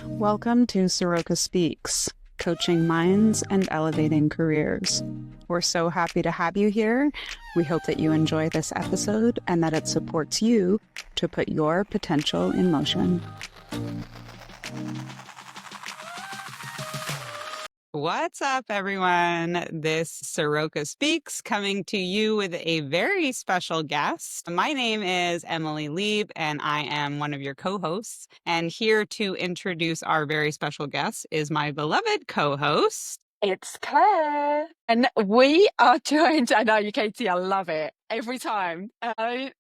Welcome to Soroka Speaks, coaching minds and elevating careers. We're so happy to have you here. We hope that you enjoy this episode and that it supports you to put your potential in motion. What's up, everyone? This Soroka Speaks coming to you with a very special guest. My name is Emily Lieb, and I am one of your co-hosts. And here to introduce our very special guest is my beloved co-host. It's Claire. And we are joined, I know you, Katie, I love it every time.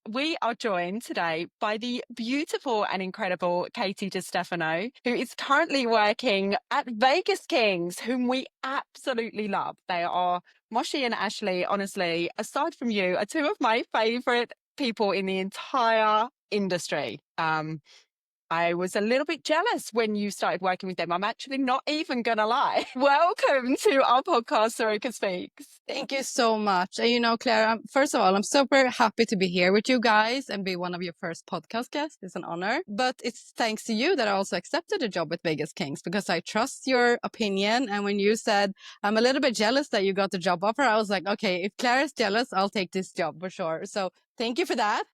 We are joined today by the beautiful and incredible Catie Di Stefano, who is currently working at Vegas Kings, whom we absolutely love. They are, Moshi and Ashley, honestly, aside from you, are two of my favorite people in the entire industry. I was a little bit jealous when you started working with them. I'm actually not even going to lie. Welcome to our podcast, Soroka Speaks. Thank you so much. And Claire, first of all, I'm super happy to be here with you guys and be one of your first podcast guests. It's an honor. But it's thanks to you that I also accepted a job with Vegas Kings because I trust your opinion. And when you said, I'm a little bit jealous that you got the job offer, I was like, okay, if Claire is jealous, I'll take this job for sure. So thank you for that.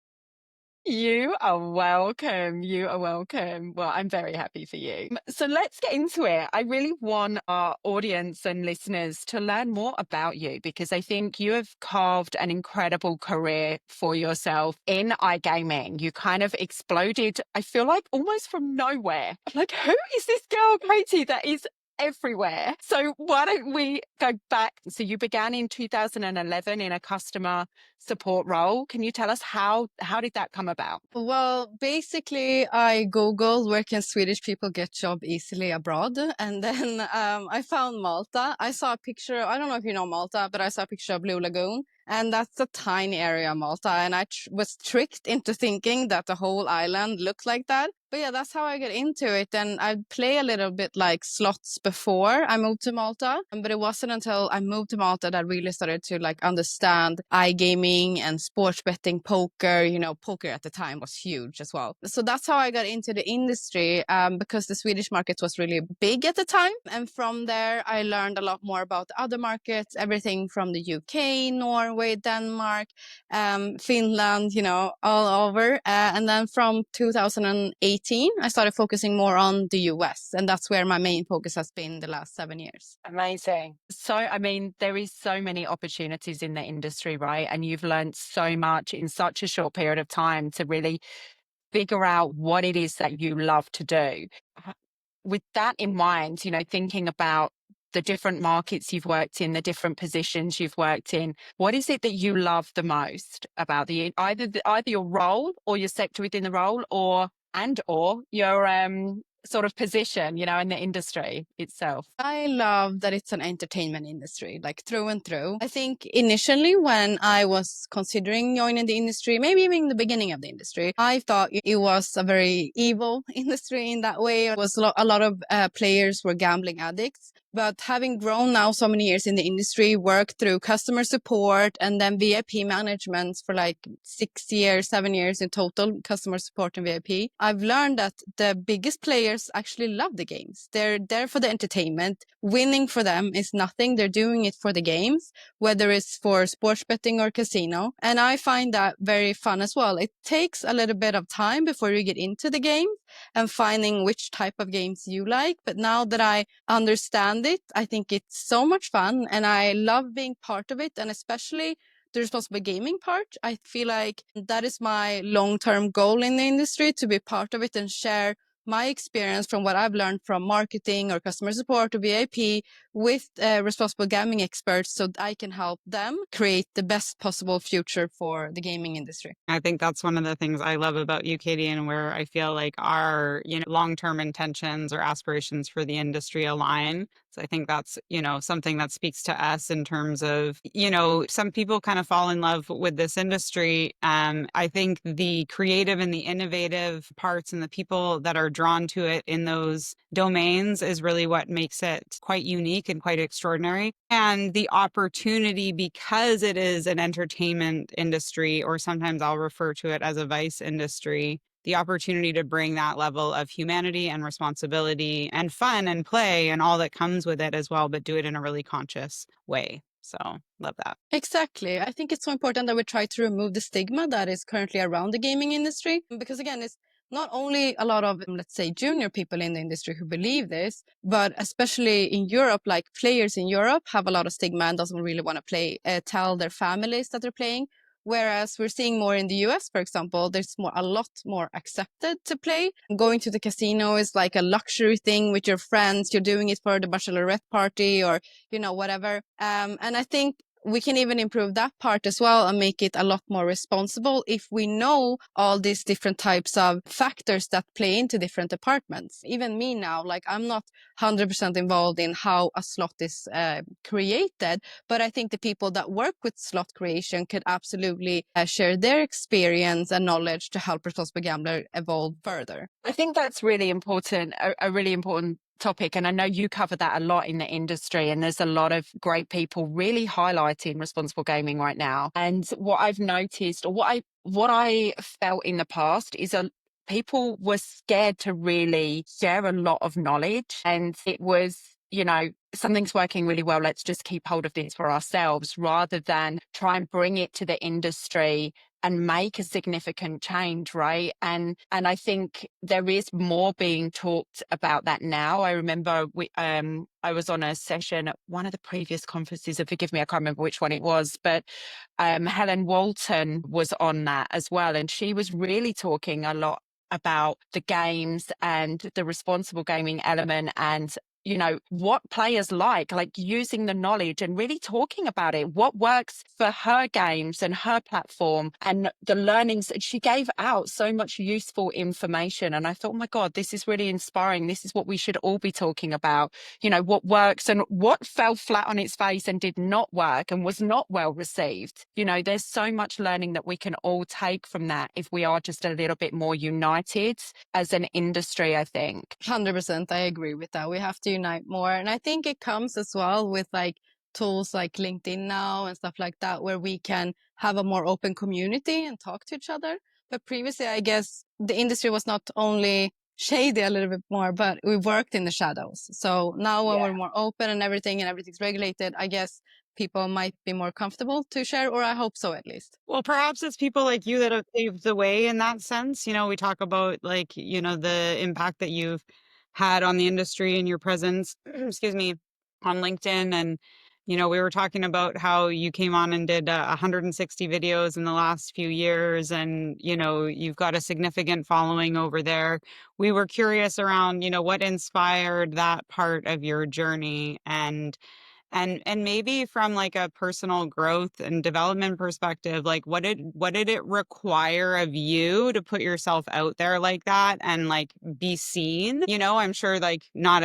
You are welcome. You are welcome. Well, I'm very happy for you. So let's get into it. I really want our audience and listeners to learn more about you because I think you have carved an incredible career for yourself in iGaming. You kind of exploded, I feel like almost from nowhere. Like, who is this girl, Katie, that is everywhere? So why don't we go back? So you began in 2011 in a customer support role. Can you tell us how did that come about? Well, basically, I Googled where can Swedish people get job easily abroad. And then I found Malta. I saw a picture. I don't know if you know Malta, but I saw a picture of Blue Lagoon. And that's a tiny area, Malta. And I was tricked into thinking that the whole island looked like that. But yeah, that's how I got into it. And I play a little bit like slots before I moved to Malta. But it wasn't until I moved to Malta that I really started to like understand iGaming and sports betting, poker. Poker at the time was huge as well. So that's how I got into the industry because the Swedish market was really big at the time. And from there, I learned a lot more about the other markets, everything from the UK, Norway, Denmark, Finland, all over. And then from 2018, I started focusing more on the US. And that's where my main focus has been the last 7 years. Amazing. So, I mean, there is so many opportunities in the industry, right? And you've learned so much in such a short period of time to really figure out what it is that you love to do. With that in mind, thinking about the different markets you've worked in, the different positions you've worked in, what is it that you love the most about either your role or your sector within the role or your sort of position, in the industry itself? I love that it's an entertainment industry, like through and through. I think initially when I was considering joining the industry, maybe even in the beginning of the industry, I thought it was a very evil industry in that way. It was a lot of players were gambling addicts. But having grown now so many years in the industry, worked through customer support and then VIP management for like 6 years, 7 years in total, customer support and VIP, I've learned that the biggest players actually love the games. They're there for the entertainment. Winning for them is nothing. They're doing it for the games, whether it's for sports betting or casino. And I find that very fun as well. It takes a little bit of time before you get into the game and finding which type of games you like. But now that I understand it, I think it's so much fun and I love being part of it. And especially the responsible gaming part, I feel like that is my long-term goal in the industry, to be part of it and share my experience from what I've learned from marketing or customer support or VIP with responsible gaming experts so that I can help them create the best possible future for the gaming industry. I think that's one of the things I love about you, Katie, and where I feel like our, long-term intentions or aspirations for the industry align. So I think that's, something that speaks to us in terms of, some people kind of fall in love with this industry. I think the creative and the innovative parts and the people that are drawn to it in those domains is really what makes it quite unique and quite extraordinary. And the opportunity, because it is an entertainment industry, or sometimes I'll refer to it as a vice industry, the opportunity to bring that level of humanity and responsibility and fun and play and all that comes with it as well, but do it in a really conscious way. So love that. Exactly. I think it's so important that we try to remove the stigma that is currently around the gaming industry. Because again, it's not only a lot of, let's say, junior people in the industry who believe this, but especially in Europe, like players in Europe have a lot of stigma and doesn't really want to tell their families that they're playing. Whereas we're seeing more in the US, for example, there's a lot more accepted to play. Going to the casino is like a luxury thing with your friends. You're doing it for the bachelorette party or, whatever. And I think we can even improve that part as well and make it a lot more responsible if we know all these different types of factors that play into different departments. Even me now, like I'm not 100% involved in how a slot is created, but I think the people that work with slot creation could absolutely share their experience and knowledge to help Responsible Gambler evolve further. I think that's really important, a really important topic. And I know you cover that a lot in the industry, and there's a lot of great people really highlighting responsible gaming right now. And what I've noticed, or what I felt in the past is people were scared to really share a lot of knowledge, and it was, something's working really well, let's just keep hold of this for ourselves, rather than try and bring it to the industry and make a significant change, right? And I think there is more being talked about that now. I remember I was on a session at one of the previous conferences, and forgive me, I can't remember which one it was, but Helen Walton was on that as well, and she was really talking a lot about the games and the responsible gaming element, and what players like using the knowledge and really talking about it, what works for her games and her platform, and the learnings. She gave out so much useful information, and I thought, oh my God, this is really inspiring. This is what we should all be talking about, what works and what fell flat on its face and did not work and was not well received. There's so much learning that we can all take from that if we are just a little bit more united as an industry, I think. 100%, I agree with that. We have to unite more. And I think it comes as well with tools like LinkedIn now and stuff like that, where we can have a more open community and talk to each other. But previously, I guess the industry was not only shady a little bit more, but we worked in the shadows. So now when we're more open and everything's regulated, I guess people might be more comfortable to share, or I hope so at least. Well, perhaps it's people like you that have paved the way in that sense. We talk about the impact that you've had on the industry and your presence, excuse me, on LinkedIn. And, we were talking about how you came on and did 160 videos in the last few years, and, you've got a significant following over there. We were curious around, what inspired that part of your journey, and maybe from a personal growth and development perspective, what did it require of you to put yourself out there like that and be seen? I'm sure not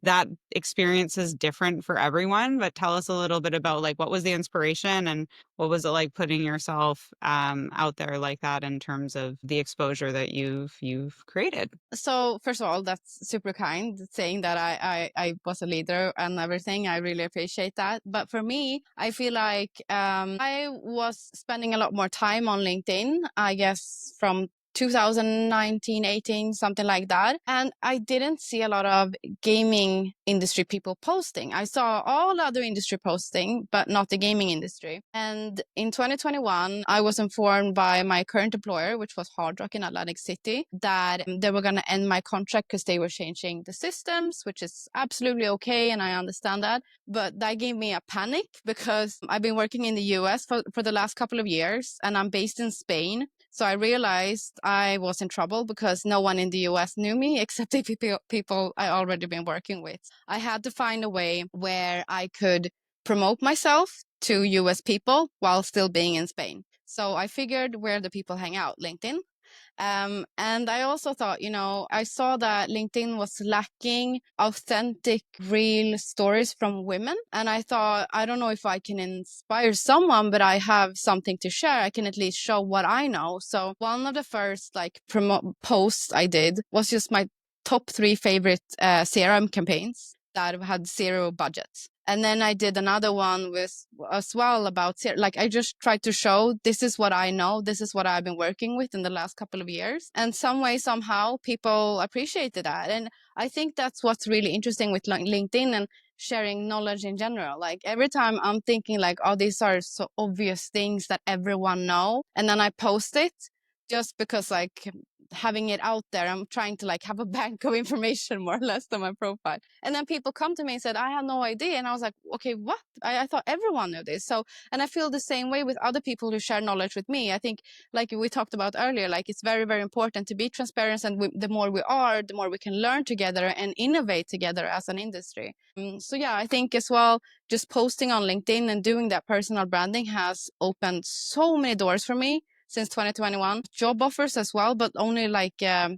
that experience is different for everyone, but tell us a little bit about what was the inspiration and what was it like putting yourself out there like that in terms of the exposure that you've created. So first of all, that's super kind saying that I was a leader and everything. I really appreciate that. But for me, I feel like I was spending a lot more time on LinkedIn, I guess from 2019, 18, something like that. And I didn't see a lot of gaming industry people posting. I saw all other industry posting, but not the gaming industry. And in 2021, I was informed by my current employer, which was Hard Rock in Atlantic City, that they were going to end my contract because they were changing the systems, which is absolutely okay. And I understand that. But that gave me a panic because I've been working in the US for the last couple of years, and I'm based in Spain. So I realized I was in trouble because no one in the US knew me except the people I already been working with. I had to find a way where I could promote myself to US people while still being in Spain. So I figured where the people hang out, LinkedIn. And I also thought, I saw that LinkedIn was lacking authentic, real stories from women. And I thought, I don't know if I can inspire someone, but I have something to share. I can at least show what I know. So one of the first posts I did was just my top 3 favorite CRM campaigns that had zero budget. And then I did another one with as well about like I just tried to show this is what I know, this is what I've been working with in the last couple of years. And some way, somehow, people appreciated that. And I think that's what's really interesting with LinkedIn and sharing knowledge in general. Like every time I'm thinking like, oh, these are so obvious things that everyone know, and then I post it just because like having it out there, I'm trying to like have a bank of information more or less on my profile. And then people come to me and said, I had no idea. And I was like, okay, what? I thought everyone knew this. So, and I feel the same way with other people who share knowledge with me. I think like we talked about earlier, like it's very, very important to be transparent. And the more we are, the more we can learn together and innovate together as an industry. So yeah, I think as well, just posting on LinkedIn and doing that personal branding has opened so many doors for me since 2021. Job offers as well, but only like I've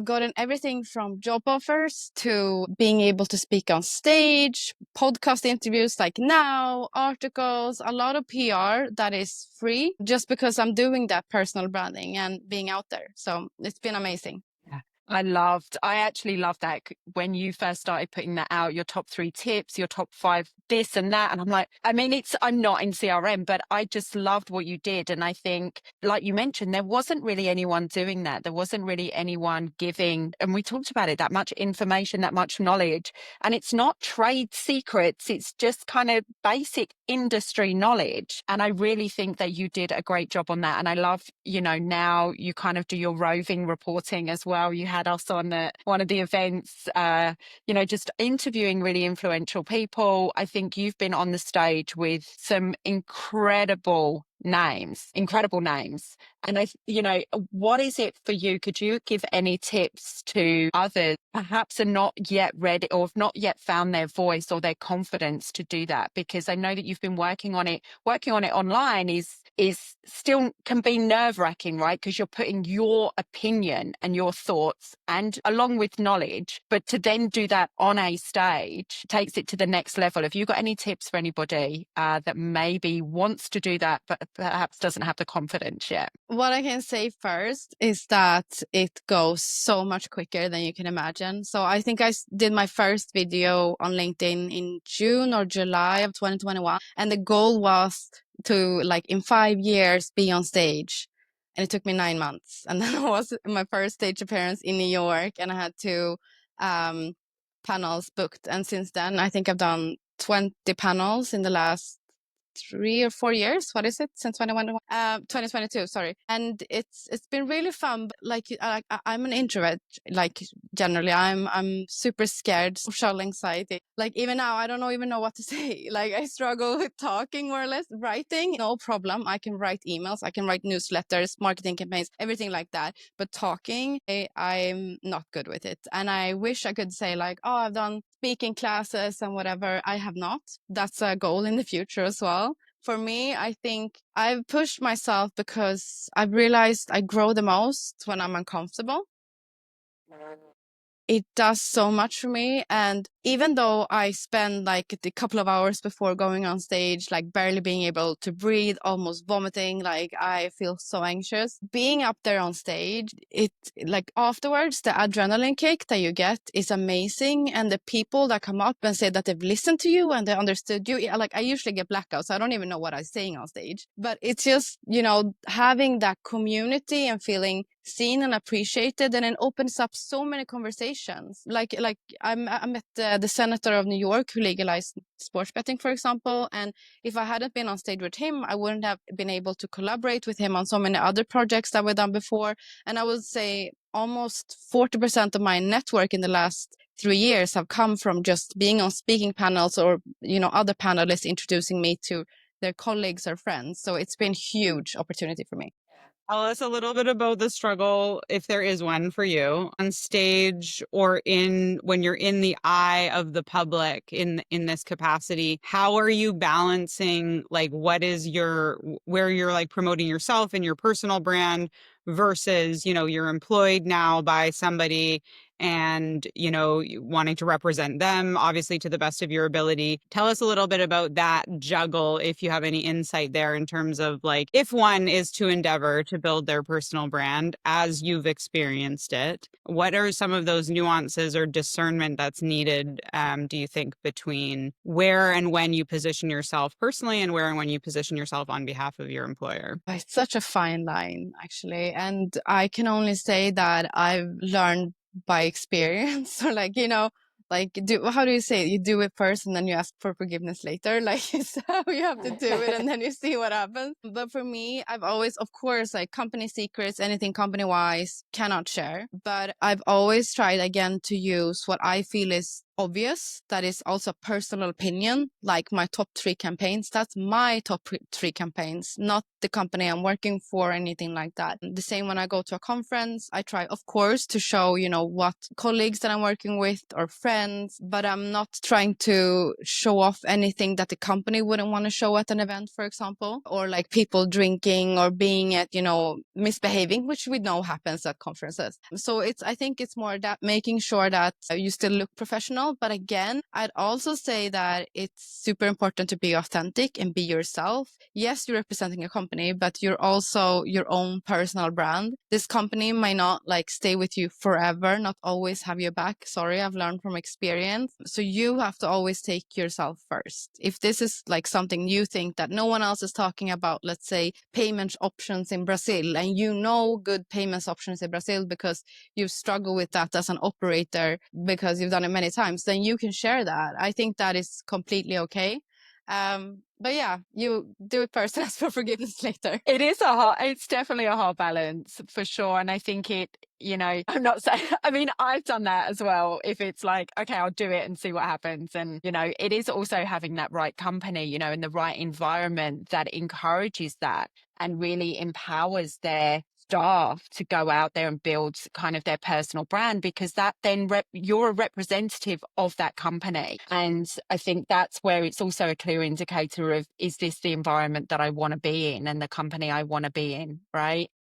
gotten everything from job offers to being able to speak on stage, podcast interviews like now, articles, a lot of PR that is free just because I'm doing that personal branding and being out there. So it's been amazing. I actually loved that when you first started putting that out, your top 3 tips, your top 5, this and that. And I'm like, I mean, I'm not in CRM, but I just loved what you did. And I think, like you mentioned, there wasn't really anyone doing that. There wasn't really anyone giving, and we talked about it, that much information, that much knowledge. And it's not trade secrets. It's just kind of basic industry knowledge. And I really think that you did a great job on that. And I love, now you kind of do your roving reporting as well. You had us on one of the events, just interviewing really influential people. I think you've been on the stage with some incredible names. And what is it for you? Could you give any tips to others perhaps are not yet ready or have not yet found their voice or their confidence to do that? Because I know that you've been working on it online is still can be nerve-wracking, right? Because you're putting your opinion and your thoughts and along with knowledge, but to then do that on a stage takes it to the next level. Have you got any tips for anybody that maybe wants to do that but perhaps doesn't have the confidence yet? What I can say first is that it goes so much quicker than you can imagine. So I think I did my first video on LinkedIn in June or July of 2021. And the goal was to, like, in 5 years, be on stage. And it took me 9 months. And then I was in my first stage appearance in New York, and I had 2 panels booked. And since then, I think I've done 20 panels in the last 3 or 4 years. What is it? Since 2022, sorry. And it's been really fun. But I'm an introvert. Like generally, I'm super scared, social anxiety. Like even now, I don't even know what to say. Like I struggle with talking more or less. Writing, no problem. I can write emails. I can write newsletters, marketing campaigns, everything like that. But talking, I'm not good with it. And I wish I could say like, oh, I've done speaking classes and whatever. I have not. That's a goal in the future as well. For me, I think I've pushed myself because I've realized I grow the most when I'm uncomfortable. It does so much for me. And even though I spend like a couple of hours before going on stage, like barely being able to breathe, almost vomiting, like I feel so anxious, being up there on stage, it like afterwards, the adrenaline kick that you get is amazing. And the people that come up and say that they've listened to you and they understood you, like I usually get blackouts. So I don't even know what I'm saying on stage, but it's just, having that community and feeling seen and appreciated, and it opens up so many conversations. Like I met the senator of New York who legalized sports betting, for example, and if I hadn't been on stage with him, I wouldn't have been able to collaborate with him on so many other projects that we've done before. And I would say almost 40% of my network in the last 3 years have come from just being on speaking panels or other panelists introducing me to their colleagues or friends. So it's been huge opportunity for me. Tell us a little bit about the struggle, if there is one for you, on stage or when you're in the eye of the public in this capacity. How are you balancing like where you're like promoting yourself and your personal brand versus, you're employed now by somebody and, wanting to represent them, obviously, to the best of your ability. Tell us a little bit about that juggle, if you have any insight there in terms of like, if one is to endeavor to build their personal brand as you've experienced it, what are some of those nuances or discernment that's needed, do you think, between where and when you position yourself personally and where and when you position yourself on behalf of your employer? It's such a fine line, actually. And I can only say that I've learned by experience, or like, how do you say it? You do it first and then you ask for forgiveness later. Like, it's how you have to do it and then you see what happens. But for me, I've always, of course, like company secrets, anything company wise, cannot share. But I've always tried again to use what I feel is obvious, that is also personal opinion, like my top 3 campaigns. That's my top 3 campaigns, not the company I'm working for, anything like that. The same when I go to a conference, I try, of course, to show, what colleagues that I'm working with or friends, but I'm not trying to show off anything that the company wouldn't want to show at an event, for example, or like people drinking or being at, misbehaving, which we know happens at conferences. So I think it's more that making sure that you still look professional. But again, I'd also say that it's super important to be authentic and be yourself. Yes, you're representing a company, but you're also your own personal brand. This company might not like stay with you forever, not always have your back. Sorry, I've learned from experience. So you have to always take yourself first. If this is like something you think that no one else is talking about, let's say payment options in Brazil, and good payments options in Brazil because you've struggled with that as an operator because you've done it many times, then you can share that. I think that is completely okay. But yeah, you do it first and ask for forgiveness later. It's definitely a hard balance for sure. And I think I'm not saying, I mean, I've done that as well. If it's like, okay, I'll do it and see what happens. And, it is also having that right company, and the right environment that encourages that and really empowers their staff to go out there and build kind of their personal brand, because that then you're a representative of that company. And I think that's where it's also a clear indicator of, is this the environment that I want to be in and the company I want to be in, right?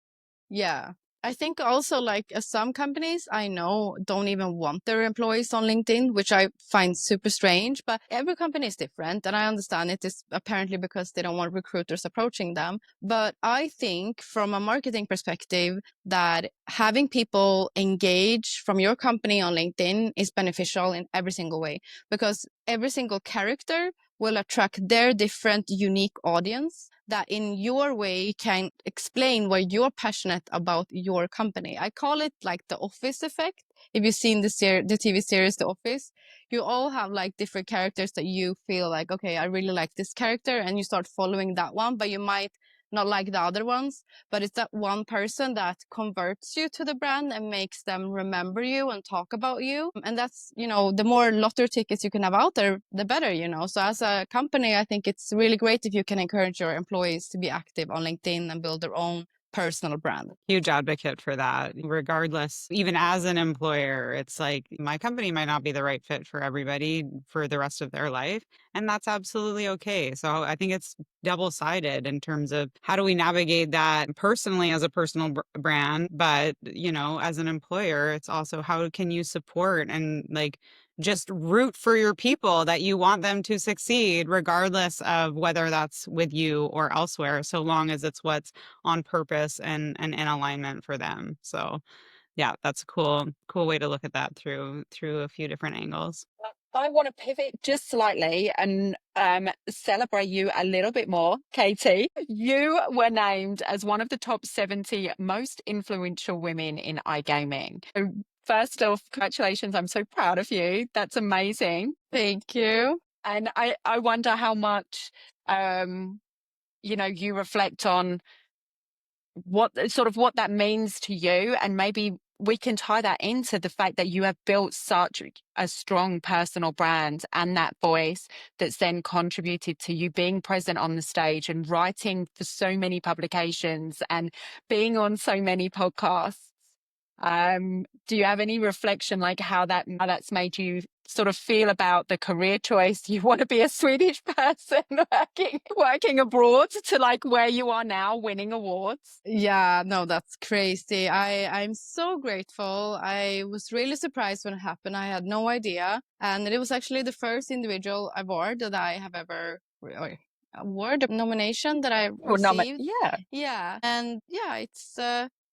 Yeah. I think also like some companies I know don't even want their employees on LinkedIn, which I find super strange, but every company is different. And I understand it is apparently because they don't want recruiters approaching them. But I think from a marketing perspective that having people engage from your company on LinkedIn is beneficial in every single way, because every single character will attract their different unique audience that in your way can explain why you're passionate about your company. I call it like the Office effect. If you've seen the TV series The Office, you all have like different characters that you feel like, okay, I really like this character, and you start following that one, but you might not like the other ones, but it's that one person that converts you to the brand and makes them remember you and talk about you. And that's, the more lottery tickets you can have out there, the better, So as a company, I think it's really great if you can encourage your employees to be active on LinkedIn and build their own personal brand. Huge advocate for that. Regardless, even as an employer, it's like my company might not be the right fit for everybody for the rest of their life. And that's absolutely okay. So I think it's double-sided in terms of how do we navigate that personally as a personal brand, but, as an employer, it's also how can you support and like just root for your people that you want them to succeed, regardless of whether that's with you or elsewhere, so long as it's what's on purpose and in alignment for them. So yeah, that's a cool way to look at that through a few different angles. I want to pivot just slightly and celebrate you a little bit more, Catie. You were named as one of the top 70 most influential women in iGaming. So first off, congratulations. I'm so proud of you. That's amazing. Thank you. And I wonder how much, you reflect on what that means to you, and maybe we can tie that into the fact that you have built such a strong personal brand and that voice that's then contributed to you being present on the stage and writing for so many publications and being on so many podcasts. Do you have any reflection, like how that's made you sort of feel about the career choice? You want to be a Swedish person working abroad to like where you are now, winning awards? Yeah, no, that's crazy. I'm so grateful. I was really surprised when it happened. I had no idea. And it was actually the first individual award that I have ever, or award nomination that I Or not? received. Yeah. Yeah. And yeah,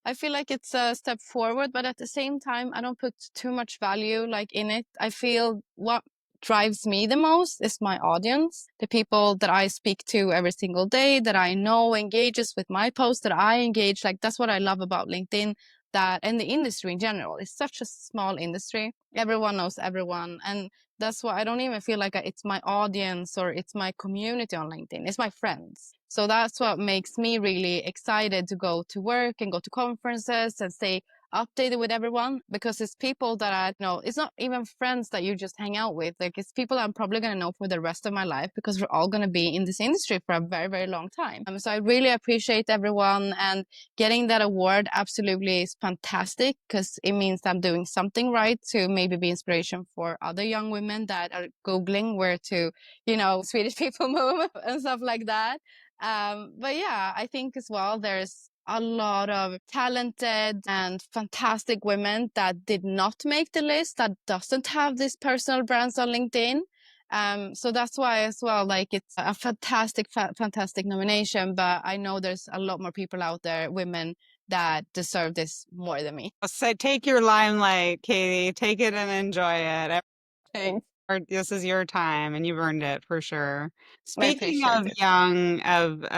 I feel like it's a step forward, but at the same time, I don't put too much value like in it. I feel what drives me the most is my audience, the people that I speak to every single day, that I know engages with my posts, that I engage. Like that's what I love about LinkedIn, that and the industry in general. It's such a small industry. Everyone knows everyone. And that's why I don't even feel like it's my audience or it's my community on LinkedIn. It's my friends. So that's what makes me really excited to go to work and go to conferences and stay updated with everyone, because it's people that I know. It's not even friends that you just hang out with. Like it's people I'm probably going to know for the rest of my life, because we're all going to be in this industry for a very, very long time. So I really appreciate everyone, and getting that award absolutely is fantastic, because it means that I'm doing something right to maybe be inspiration for other young women that are Googling where to, Swedish people move and stuff like that. But yeah, I think as well, there's a lot of talented and fantastic women that did not make the list, that doesn't have these personal brands on LinkedIn. So that's why as well, like it's a fantastic nomination, but I know there's a lot more people out there, women that deserve this more than me. So take your limelight, Catie. Take it and enjoy it. Thanks. This is your time, and you've earned it for sure. I Speaking appreciate of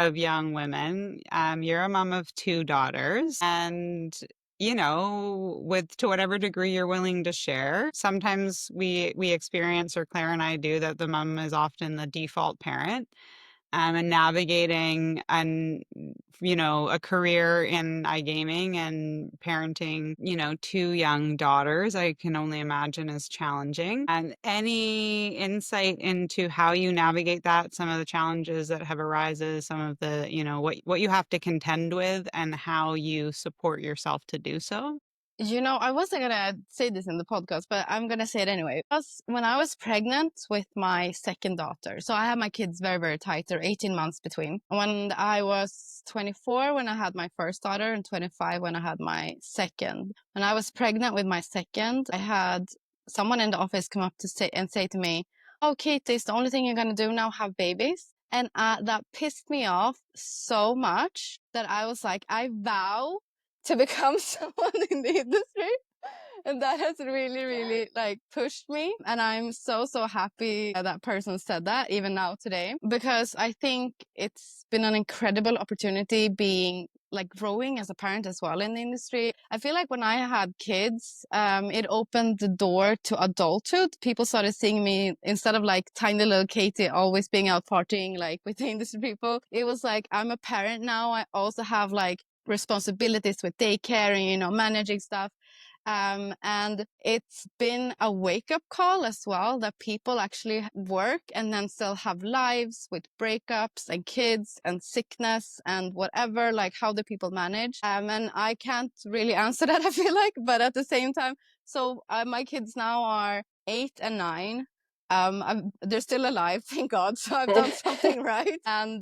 it. young women, you're a mom of two daughters, and with to whatever degree you're willing to share, sometimes we experience, or Claire and I do, that the mom is often the default parent, and navigating a career in iGaming and parenting, two young daughters, I can only imagine is challenging. And any insight into how you navigate that, some of the challenges that have arises, some of the, what you have to contend with, and how you support yourself to do so? I wasn't gonna say this in the podcast, but I'm gonna say it anyway. When I was pregnant with my second daughter, so I had my kids very, very tight. They're 18 months between. When I was 24 when I had my first daughter, and 25 when I had my second. When I was pregnant with my second, I had someone in the office come up to say to me, "Oh, Katie, it's the only thing you're gonna do now, have babies." And that pissed me off so much that I was like, I vow to become someone in the industry. And that has really, really like pushed me. And I'm so, so happy that person said that even now today, because I think it's been an incredible opportunity being like growing as a parent as well in the industry. I feel like when I had kids, it opened the door to adulthood. People started seeing me, instead of like tiny little Katie always being out partying like with the industry people, it was like, I'm a parent now. I also have like responsibilities with daycare and managing stuff. And it's been a wake-up call as well, that people actually work and then still have lives with breakups and kids and sickness and whatever. Like, how do people manage? And I can't really answer that, I feel like, but at the same time, so my kids now are 8 and 9. They're still alive, thank God. So I've done something right. And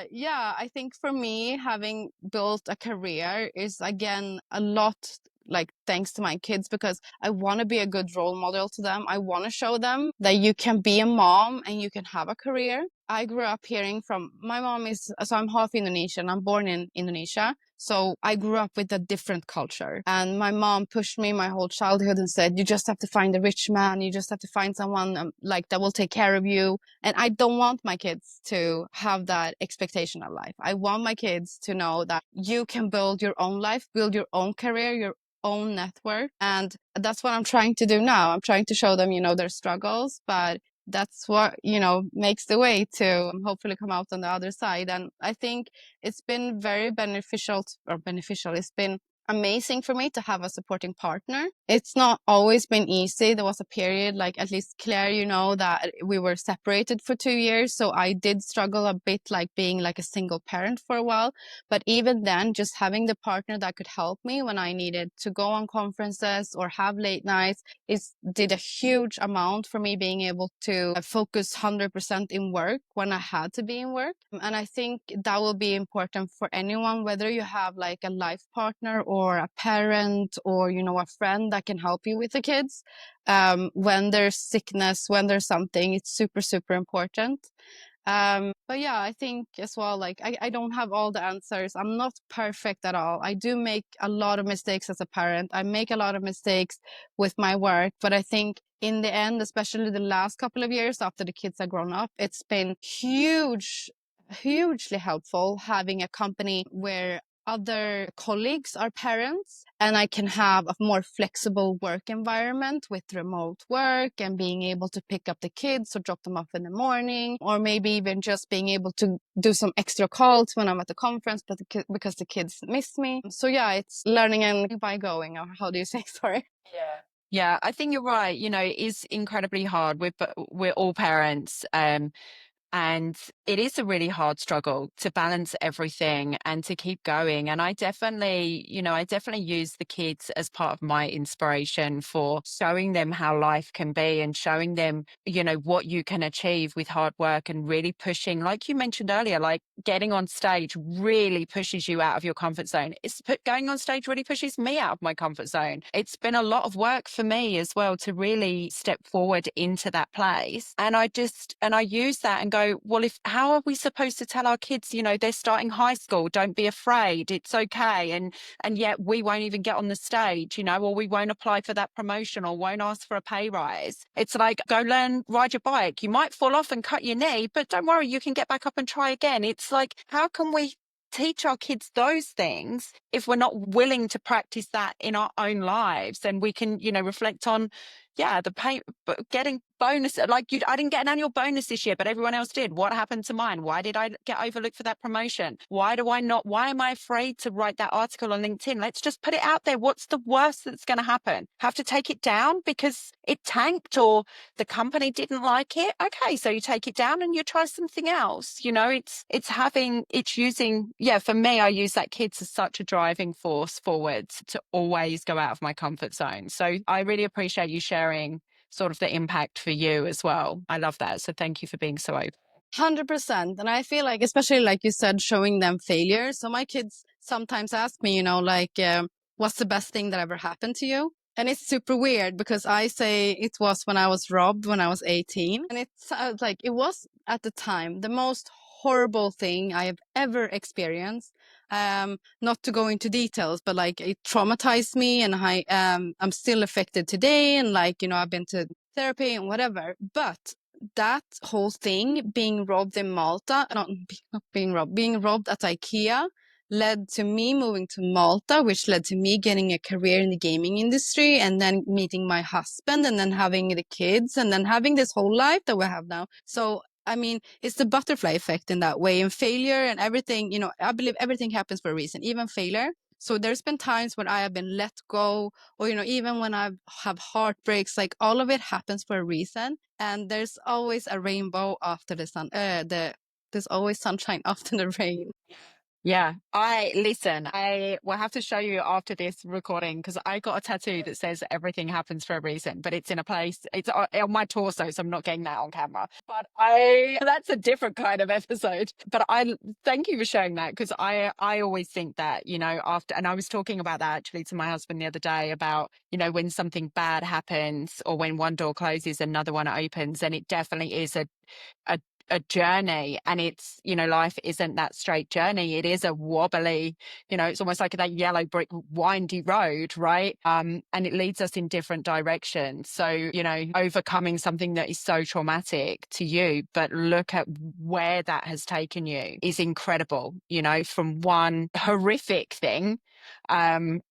yeah, I think for me, having built a career is again a lot like thanks to my kids, because I want to be a good role model to them. I want to show them that you can be a mom and you can have a career. I grew up hearing from my mom so I'm half Indonesian. I'm born in Indonesia. So I grew up with a different culture, and my mom pushed me my whole childhood and said, you just have to find a rich man. You just have to find someone like that will take care of you. And I don't want my kids to have that expectation of life. I want my kids to know that you can build your own life, build your own career, your own network. And that's what I'm trying to do now. I'm trying to show them, their struggles, but that's what, makes the way to hopefully come out on the other side. And I think it's been very beneficial. It's been amazing for me to have a supporting partner. It's not always been easy. There was a period, like at least Claire, you know, that we were separated for 2 years. So I did struggle a bit like being like a single parent for a while. But even then, just having the partner that could help me when I needed to go on conferences or have late nights did a huge amount for me being able to focus 100% in work when I had to be in work. And I think that will be important for anyone, whether you have like a life partner or a parent or, you know, a friend that can help you with the kids. When there's sickness, when there's something, it's super, super important. But yeah, I think as well, like I don't have all the answers. I'm not perfect at all. I do make a lot of mistakes as a parent. I make a lot of mistakes with my work, but I think in the end, especially the last couple of years after the kids are grown up, it's been hugely helpful having a company where other colleagues are parents and I can have a more flexible work environment with remote work and being able to pick up the kids or drop them off in the morning, or maybe even just being able to do some extra calls when I'm at the conference because the kids miss me. So yeah, it's learning and by going, or how do you say, sorry? Yeah. Yeah, I think you're right. You know, it is incredibly hard. We're all parents. And it is a really hard struggle to balance everything and to keep going. And I definitely use the kids as part of my inspiration for showing them how life can be and showing them, you know, what you can achieve with hard work and really pushing, like you mentioned earlier, like getting on stage really pushes you out of your comfort zone. Going on stage really pushes me out of my comfort zone. It's been a lot of work for me as well to really step forward into that place. And I use that and go, well, how are we supposed to tell our kids, you know, they're starting high school, don't be afraid, it's okay, and yet we won't even get on the stage, you know, or we won't apply for that promotion or won't ask for a pay rise. It's like, go ride your bike. You might fall off and cut your knee, but don't worry, you can get back up and try again. It's like, how can we teach our kids those things if we're not willing to practice that in our own lives? And we can, you know, reflect on, yeah, the pain, but getting bonus, like I didn't get an annual bonus this year, but everyone else did. What happened to mine? Why did I get overlooked for that promotion? Why am I afraid to write that article on LinkedIn? Let's just put it out there. What's the worst that's going to happen? Have to take it down because it tanked or the company didn't like it? Okay, so you take it down and you try something else. You know, for me, I use that kids as such a driving force forwards to always go out of my comfort zone. So I really appreciate you sharing sort of the impact for you as well. I love that. So thank you for being so open. 100%. And I feel like, especially like you said, showing them failure. So my kids sometimes ask me, you know, like, what's the best thing that ever happened to you? And it's super weird because I say it was when I was robbed when I was 18. And it's like, it was at the time the most horrible thing I have ever experienced. Not to go into details, but like it traumatized me and I'm still affected today. And like, you know, I've been to therapy and whatever, but that whole thing, being robbed in Malta, being robbed at IKEA, led to me moving to Malta, which led to me getting a career in the gaming industry and then meeting my husband and then having the kids and then having this whole life that we have now. So, I mean, it's the butterfly effect in that way, and failure and everything, you know, I believe everything happens for a reason, even failure. So there's been times when I have been let go, or, you know, even when I have heartbreaks, like all of it happens for a reason. And there's always a rainbow after the sun. There's always sunshine after the rain. Yeah, I will have to show you after this recording because I got a tattoo that says everything happens for a reason, but it's in a place, it's on my torso, so I'm not getting that on camera. But that's a different kind of episode. But I thank you for sharing that because I always think that, you know, and I was talking about that actually to my husband the other day about, you know, when something bad happens or when one door closes, another one opens, and it definitely is a journey. And it's, you know, life isn't that straight journey. It is a wobbly, you know, it's almost like that yellow brick windy road, right? And it leads us in different directions. So, you know, overcoming something that is so traumatic to you, but look at where that has taken you is incredible, you know, from one horrific thing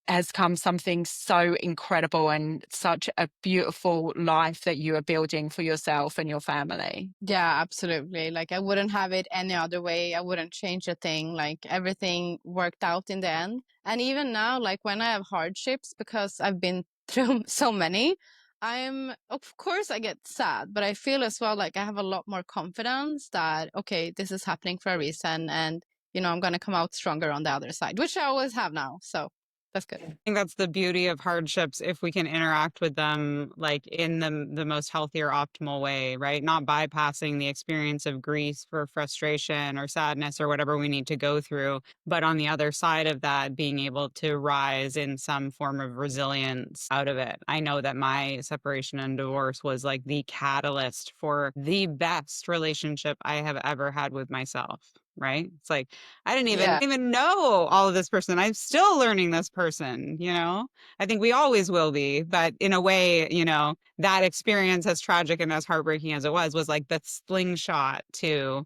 has come something so incredible and such a beautiful life that you are building for yourself and your family. Yeah, absolutely. Like I wouldn't have it any other way. I wouldn't change a thing. Like everything worked out in the end. And even now, like when I have hardships, because I've been through so many, of course I get sad, but I feel as well like I have a lot more confidence that, okay, this is happening for a reason. And, I'm going to come out stronger on the other side, which I always have now. So that's good. I think that's the beauty of hardships if we can interact with them like in the most healthy or optimal way, right? Not bypassing the experience of grief or frustration or sadness or whatever we need to go through, but on the other side of that, being able to rise in some form of resilience out of it. I know that my separation and divorce was like the catalyst for the best relationship I have ever had with myself. Right? It's like I didn't Yeah. even know all of this person. I'm still learning this person, I think we always will be, but in a way, that experience, as tragic and as heartbreaking as it was like the slingshot to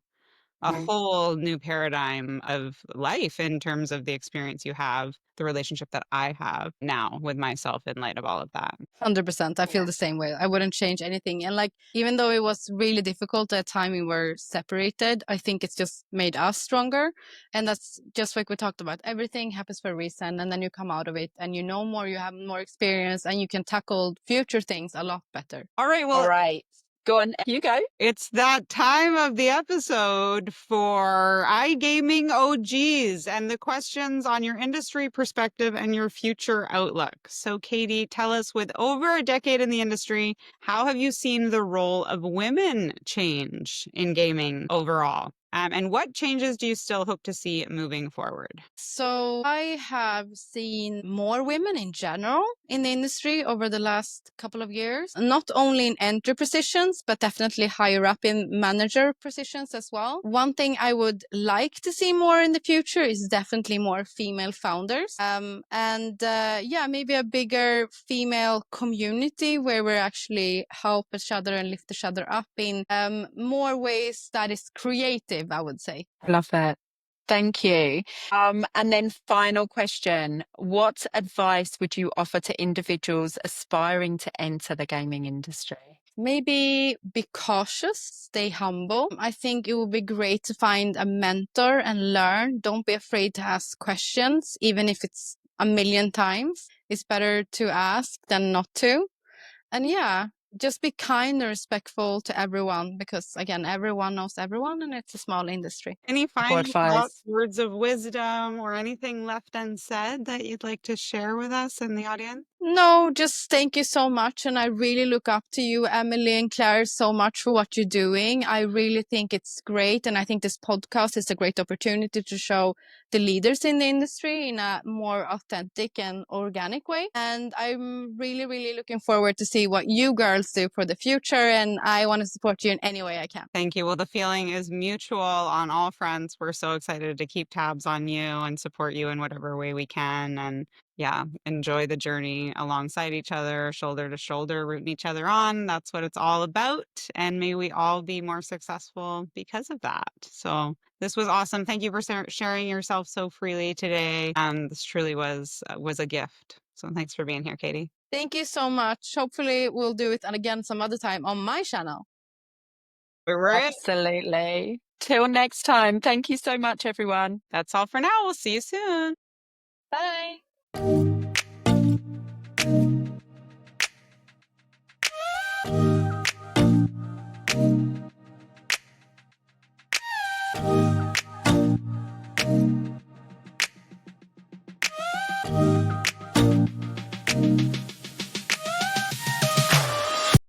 a whole new paradigm of life in terms of the experience you have, the relationship that I have now with myself in light of all of that. 100%. I feel the same way. I wouldn't change anything. And like, even though it was really difficult at the time we were separated, I think it's just made us stronger. And that's just like we talked about. Everything happens for a reason. And then you come out of it and you know more, you have more experience, and you can tackle future things a lot better. All right. All Well, right. Go on, you go. it's that time of the episode for iGaming OGs and the questions on your industry perspective and your future outlook. So, Catie, tell us, with over a decade in the industry, how have you seen the role of women change in gaming overall? And what changes do you still hope to see moving forward? So I have seen more women in general in the industry over the last couple of years, not only in entry positions, but definitely higher up in manager positions as well. One thing I would like to see more in the future is definitely more female founders. Yeah, maybe a bigger female community where we actually help each other and lift each other up in more ways that is creative, I would say. Love that. Thank you. And then final question, what advice would you offer to individuals aspiring to enter the gaming industry? Maybe be cautious, stay humble. I think it would be great to find a mentor and learn. Don't be afraid to ask questions, even if it's a million times. It's better to ask than not to. And yeah, just be kind and respectful to everyone, because again, everyone knows everyone and it's a small industry. Any Good final thoughts, advice. words of wisdom, or anything left unsaid that you'd like to share with us in the audience? No, just thank you so much. And I really look up to you, Emily and Claire, so much for what you're doing. I really think it's great. And I think this podcast is a great opportunity to show the leaders in the industry in a more authentic and organic way. And I'm really, really looking forward to see what you girls do for the future. And I want to support you in any way I can. Thank you. Well, the feeling is mutual on all fronts. We're so excited to keep tabs on you and support you in whatever way we can. And yeah, enjoy the journey alongside each other, shoulder to shoulder, rooting each other on. That's what it's all about. And may we all be more successful because of that. So this was awesome. Thank you for sharing yourself so freely today. This truly was a gift. So thanks for being here, Catie. Thank you so much. Hopefully we'll do it again some other time on my channel. Absolutely. Till next time. Thank you so much, everyone. That's all for now. We'll see you soon. Bye.